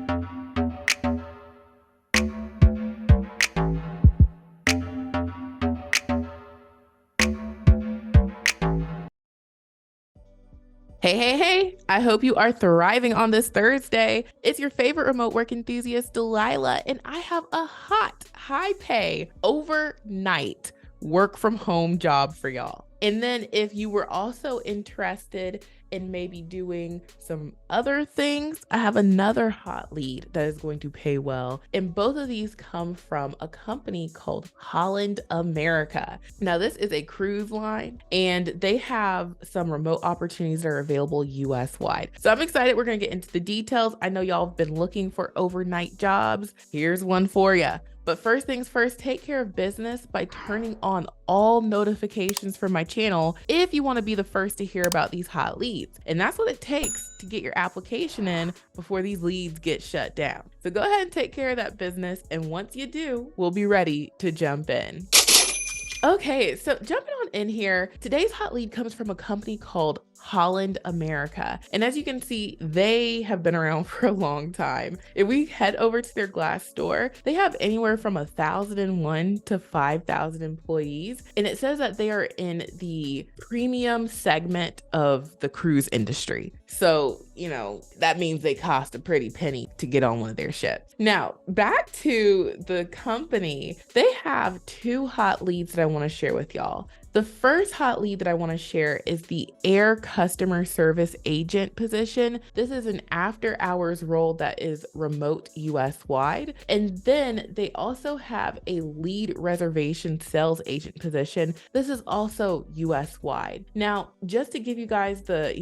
Hey, hey, hey, I hope you are thriving on this Thursday. It's your favorite remote work enthusiast, Delilah, and I have a hot, high pay, overnight work from home job for y'all. And then if you were also interested in maybe doing some other things, I have another hot lead that is going to pay well. And both of these come from a company called Holland America. Now, this is a cruise line and they have some remote opportunities that are available US wide. So I'm excited. We're going to get into the details. I know y'all have been looking for overnight jobs. Here's one for you. But first things first, take care of business by turning on all notifications for my channel if you want to be the first to hear about these hot leads. And that's what it takes to get your application in before these leads get shut down. So go ahead and take care of that business. And once you do, we'll be ready to jump in. Okay, so jumping on in here, today's hot lead comes from a company called Holland America. And as you can see, they have been around for a long time. If we head over to their Glassdoor, they have anywhere from 1,001 to 5,000 employees. And it says that they are in the premium segment of the cruise industry. So, that means they cost a pretty penny to get on one of their ships. Now, back to the company, they have two hot leads that I want to share with y'all. The first hot lead that I want to share is the air customer service agent position. This is an after hours role that is remote US wide. And then they also have a lead reservation sales agent position. This is also US wide. Now, just to give you guys the,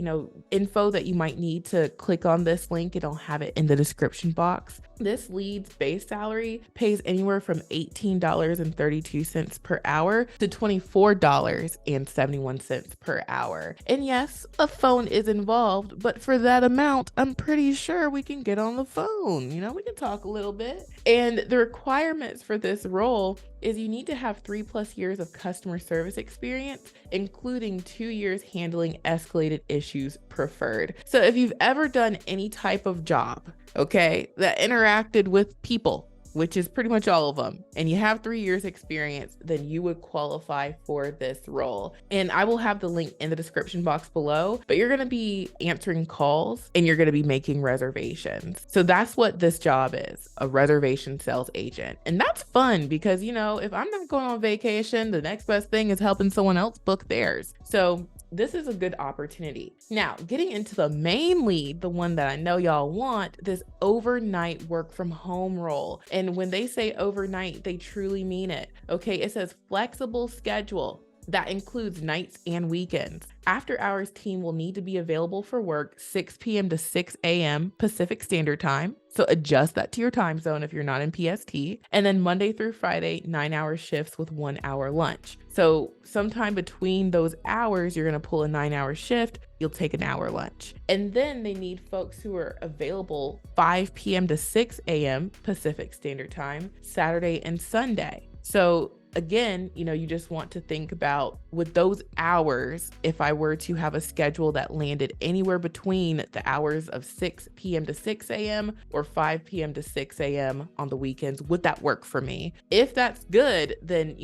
info that you might need to click on this link, and I'll have it in the description box. This lead's base salary pays anywhere from $18.32 per hour to $24.71 per hour. And yes, a phone is involved, but for that amount, I'm pretty sure we can get on the phone. We can talk a little bit. And the requirements for this role is you need to have 3+ years of customer service experience, including 2 years handling escalated issues preferred. So if you've ever done any type of job, that interacted with people, which is pretty much all of them, and you have 3 years experience, then you would qualify for this role. And I will have the link in the description box below, but you're gonna be answering calls and you're gonna be making reservations. So that's what this job is, a reservation sales agent. And that's fun because, if I'm not going on vacation, the next best thing is helping someone else book theirs. So this is a good opportunity. Now, getting into the main lead, the one that I know y'all want, this overnight work from home role. And when they say overnight, they truly mean it. It says flexible schedule. That includes nights and weekends. After hours team will need to be available for work 6 p.m. to 6 a.m. Pacific Standard Time. So adjust that to your time zone if you're not in PST. And then Monday through Friday, 9-hour shifts with 1 hour lunch. So sometime between those hours, you're going to pull a 9-hour shift. You'll take an hour lunch. And then they need folks who are available 5 p.m. to 6 a.m. Pacific Standard Time, Saturday and Sunday. So again, you just want to think about with those hours, if I were to have a schedule that landed anywhere between the hours of 6 p.m. to 6 a.m. or 5 p.m. to 6 a.m. on the weekends, would that work for me? If that's good, then,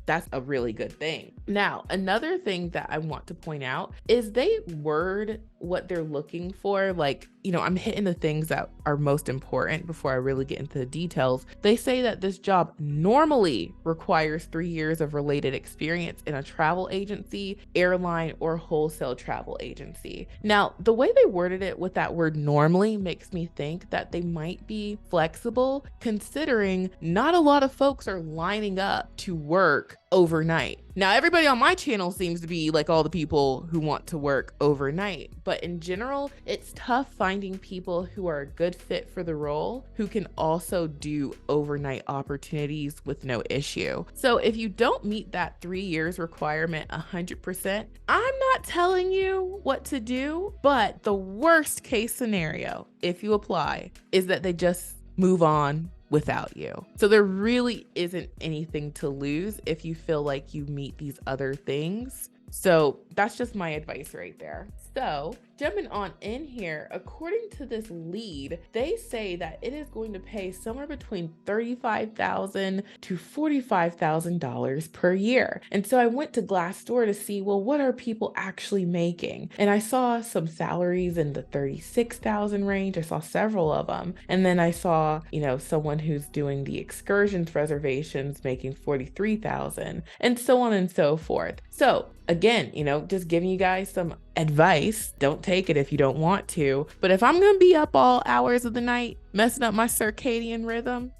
that's a really good thing. Now, another thing that I want to point out is they word what they're looking for. I'm hitting the things that are most important before I really get into the details. They say that this job normally requires 3 years of related experience in a travel agency, airline, or wholesale travel agency. Now, the way they worded it with that word normally makes me think that they might be flexible, considering not a lot of folks are lining up to work overnight. Now, everybody on my channel seems to be like all the people who want to work overnight, but in general, it's tough finding people who are a good fit for the role who can also do overnight opportunities with no issue. So if you don't meet that 3 years requirement 100%, I'm not telling you what to do, but the worst case scenario, if you apply, is that they just move on without you. So there really isn't anything to lose if you feel like you meet these other things. So That's just my advice right there. So jumping on in here, according to this lead, they say that it is going to pay somewhere between $35,000 to $45,000 per year. And so I went to Glassdoor to see, well, what are people actually making? And I saw some salaries in the 36,000 range. I saw several of them. And then I saw, someone who's doing the excursions reservations making 43,000 and so on and so forth. So again, just giving you guys some advice. Don't take it if you don't want to. But if I'm going to be up all hours of the night, messing up my circadian rhythm,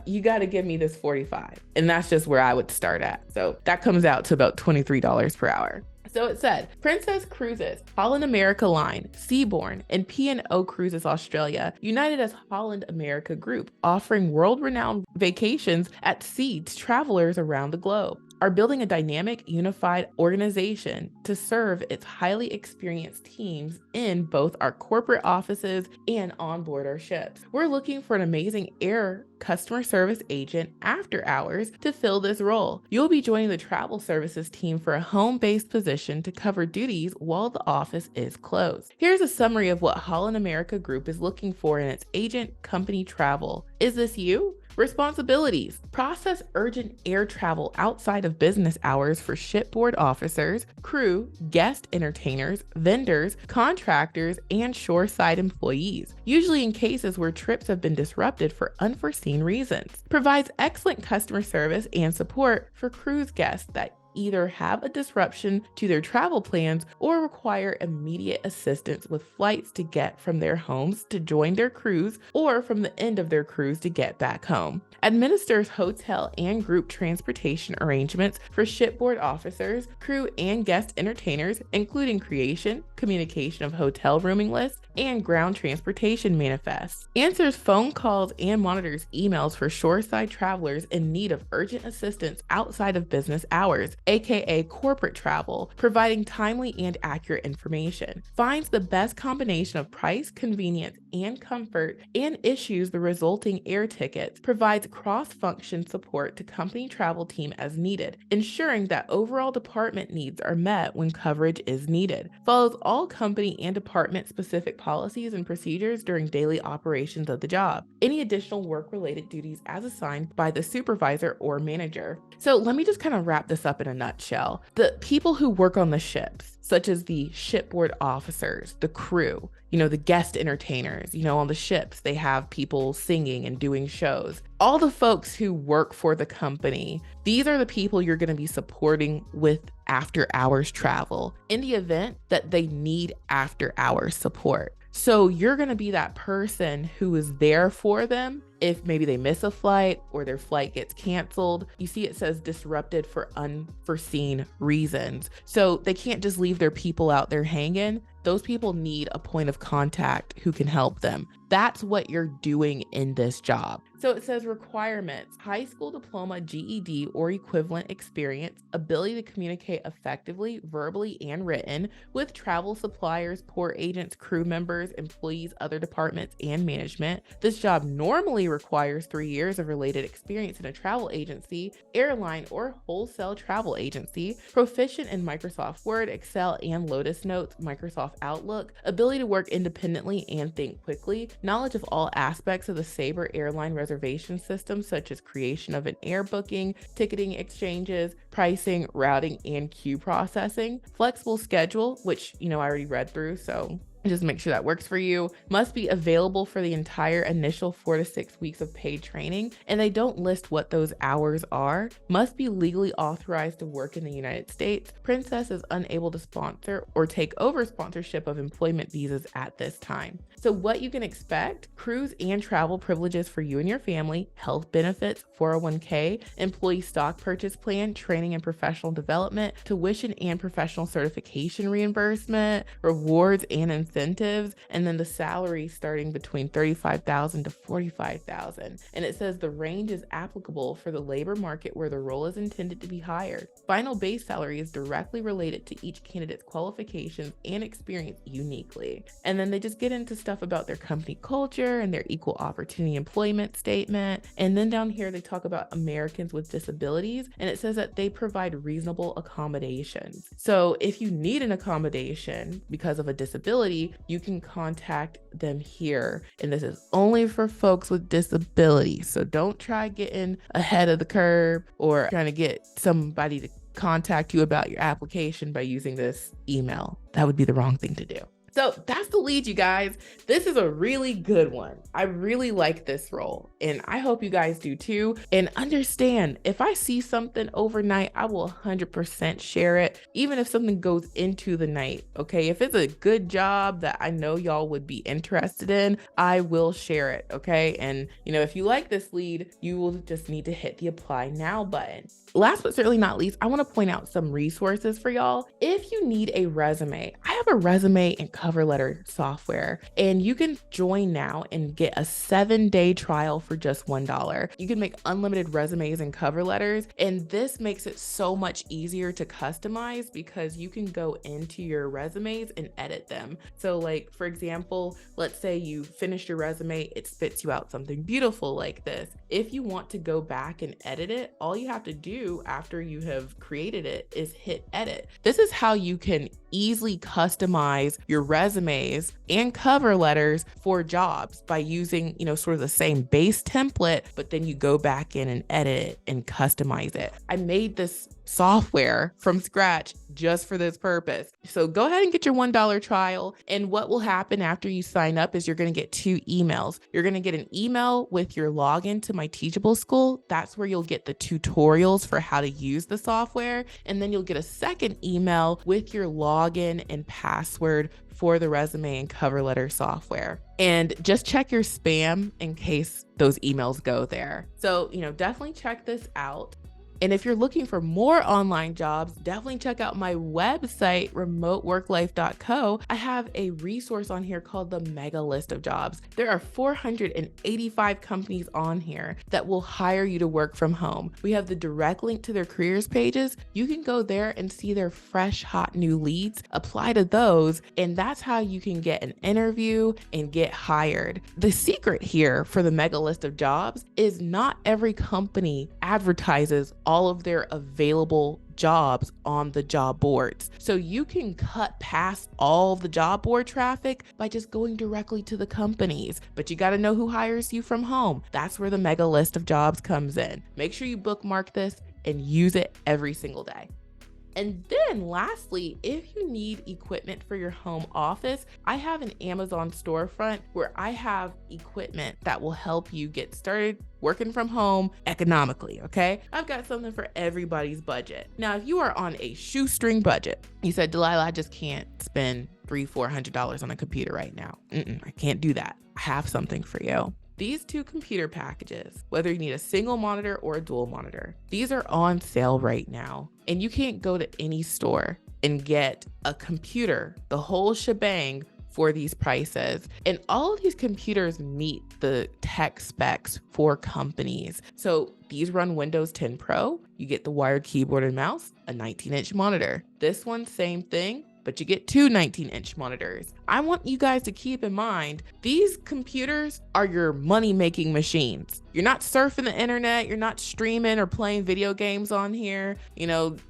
you got to give me this 45. And that's just where I would start at. So that comes out to about $23 per hour. So it said, Princess Cruises, Holland America Line, Seabourn, and P&O Cruises Australia, united as Holland America Group, offering world-renowned vacations at sea to travelers around the globe, are building a dynamic, unified organization to serve its highly experienced teams in both our corporate offices and on board our ships. We're looking for an amazing air customer service agent after hours to fill this role. You'll be joining the travel services team for a home-based position to cover duties while the office is closed. Here's a summary of what Holland America Group is looking for in its agent company travel. Is this you? Responsibilities: process urgent air travel outside of business hours for shipboard officers, crew, guest entertainers, vendors, contractors, and shoreside employees, usually in cases where trips have been disrupted for unforeseen reasons. Provides excellent customer service and support for cruise guests that either have a disruption to their travel plans or require immediate assistance with flights to get from their homes to join their cruise or from the end of their cruise to get back home. Administers hotel and group transportation arrangements for shipboard officers, crew, and guest entertainers, including creation, communication of hotel rooming lists, and ground transportation manifests. Answers phone calls and monitors emails for shoreside travelers in need of urgent assistance outside of business hours, aka corporate travel, providing timely and accurate information. Finds the best combination of price, convenience, and comfort, and issues the resulting air tickets. Provides cross-function support to company travel team as needed, ensuring that overall department needs are met when coverage is needed. Follows all company and department specific policies and procedures during daily operations of the job. Any additional work-related duties as assigned by the supervisor or manager. So let me just kind of wrap this up in a nutshell. The people who work on the ships, such as the shipboard officers, the crew, the guest entertainers, on the ships, they have people singing and doing shows. All the folks who work for the company, these are the people you're going to be supporting with after hours travel in the event that they need after hours support. So you're going to be that person who is there for them if maybe they miss a flight or their flight gets canceled. You see it says disrupted for unforeseen reasons. So they can't just leave their people out there hanging. Those people need a point of contact who can help them. That's what you're doing in this job. So it says requirements: high school diploma, GED, or equivalent experience, ability to communicate effectively, verbally and written, with travel suppliers, port agents, crew members, employees, other departments, and management. This job normally requires 3 years of related experience in a travel agency, airline, or wholesale travel agency, proficient in Microsoft Word, Excel, and Lotus Notes, Microsoft Outlook, ability to work independently and think quickly, knowledge of all aspects of the Sabre airline reservation system, such as creation of an air booking, ticketing exchanges, pricing, routing, and queue processing, flexible schedule, which, I already read through, so just make sure that works for you. Must be available for the entire initial 4 to 6 weeks of paid training, and they don't list what those hours are. Must be legally authorized to work in the United States. Princess is unable to sponsor or take over sponsorship of employment visas at this time. So what you can expect: cruise and travel privileges for you and your family, health benefits, 401k, employee stock purchase plan, training and professional development, tuition and professional certification reimbursement, rewards and incentives, and then the salary starting between $35,000 to $45,000. And it says the range is applicable for the labor market where the role is intended to be hired. Final base salary is directly related to each candidate's qualifications and experience uniquely. And then they just get into stuff about their company culture and their equal opportunity employment statement. And then down here, they talk about Americans with disabilities, and it says that they provide reasonable accommodations. So if you need an accommodation because of a disability, you can contact them here. And this is only for folks with disabilities. So don't try getting ahead of the curve or trying to get somebody to contact you about your application by using this email. That would be the wrong thing to do. So that's the lead, you guys. This is a really good one. I really like this role, and I hope you guys do too. And understand, if I see something overnight, I will 100% share it, even if something goes into the night, okay? If it's a good job that I know y'all would be interested in, I will share it, okay? And, if you like this lead, you will just need to hit the apply now button. Last but certainly not least, I want to point out some resources for y'all. If you need a resume, I have a resume and cover letter software, and you can join now and get a 7-day trial for just $1. You can make unlimited resumes and cover letters, and this makes it so much easier to customize because you can go into your resumes and edit them. So like, for example, let's say you finished your resume, it spits you out something beautiful like this. If you want to go back and edit it, all you have to do after you have created it is hit edit. This is how you can easily customize your resumes and cover letters for jobs by using, sort of the same base template, but then you go back in and edit it and customize it. I made this software from scratch just for this purpose. So go ahead and get your $1 trial. And what will happen after you sign up is you're going to get 2 emails. You're going to get an email with your login to my Teachable School. That's where you'll get the tutorials for how to use the software. And then you'll get a second email with your login and password for the resume and cover letter software. And just check your spam in case those emails go there. So, definitely check this out. And if you're looking for more online jobs, definitely check out my website, remoteworklife.co. I have a resource on here called the Mega List of Jobs. There are 485 companies on here that will hire you to work from home. We have the direct link to their careers pages. You can go there and see their fresh, hot new leads, apply to those, and that's how you can get an interview and get hired. The secret here for the Mega List of Jobs is not every company advertises all of their available jobs on the job boards. So you can cut past all the job board traffic by just going directly to the companies. But you got to know who hires you from home. That's where the Mega List of Jobs comes in. Make sure you bookmark this and use it every single day. And then lastly, if you need equipment for your home office, I have an Amazon storefront where I have equipment that will help you get started working from home economically, okay? I've got something for everybody's budget. Now, if you are on a shoestring budget, you said, Delilah, I just can't spend $300-400 on a computer right now. I can't do that. I have something for you. These 2 computer packages, whether you need a single monitor or a dual monitor, these are on sale right now. And you can't go to any store and get a computer, the whole shebang, for these prices. And all of these computers meet the tech specs for companies. So these run Windows 10 Pro. You get the wired keyboard and mouse, a 19-inch monitor. This one, same thing, but you get 2 19-inch monitors. I want you guys to keep in mind, these computers are your money-making machines. You're not surfing the internet, you're not streaming or playing video games on here.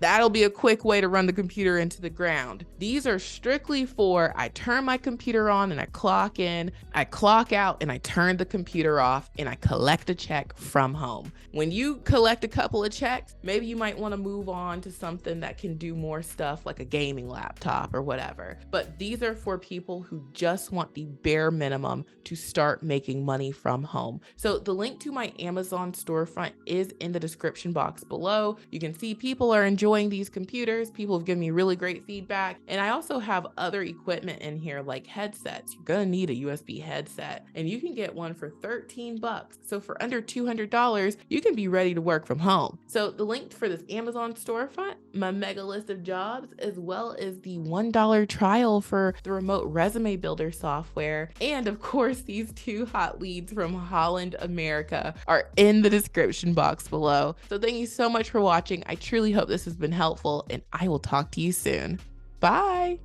That'll be a quick way to run the computer into the ground. These are strictly for, I turn my computer on and I clock in, I clock out and I turn the computer off and I collect a check from home. When you collect a couple of checks, maybe you might want to move on to something that can do more stuff like a gaming laptop or whatever. But these are for people who just want the bare minimum to start making money from home. So the link to my Amazon storefront is in the description box below. You can see people are enjoying these computers. People have given me really great feedback. And I also have other equipment in here like headsets. You're gonna need a USB headset, and you can get one for $13. So for under $200, you can be ready to work from home. So the link for this Amazon storefront, my Mega List of Jobs, as well as the $1 trial for the Remote resume builder software, and of course, these 2 hot leads from Holland America are in the description box below. So thank you so much for watching. I truly hope this has been helpful, and I will talk to you soon. Bye.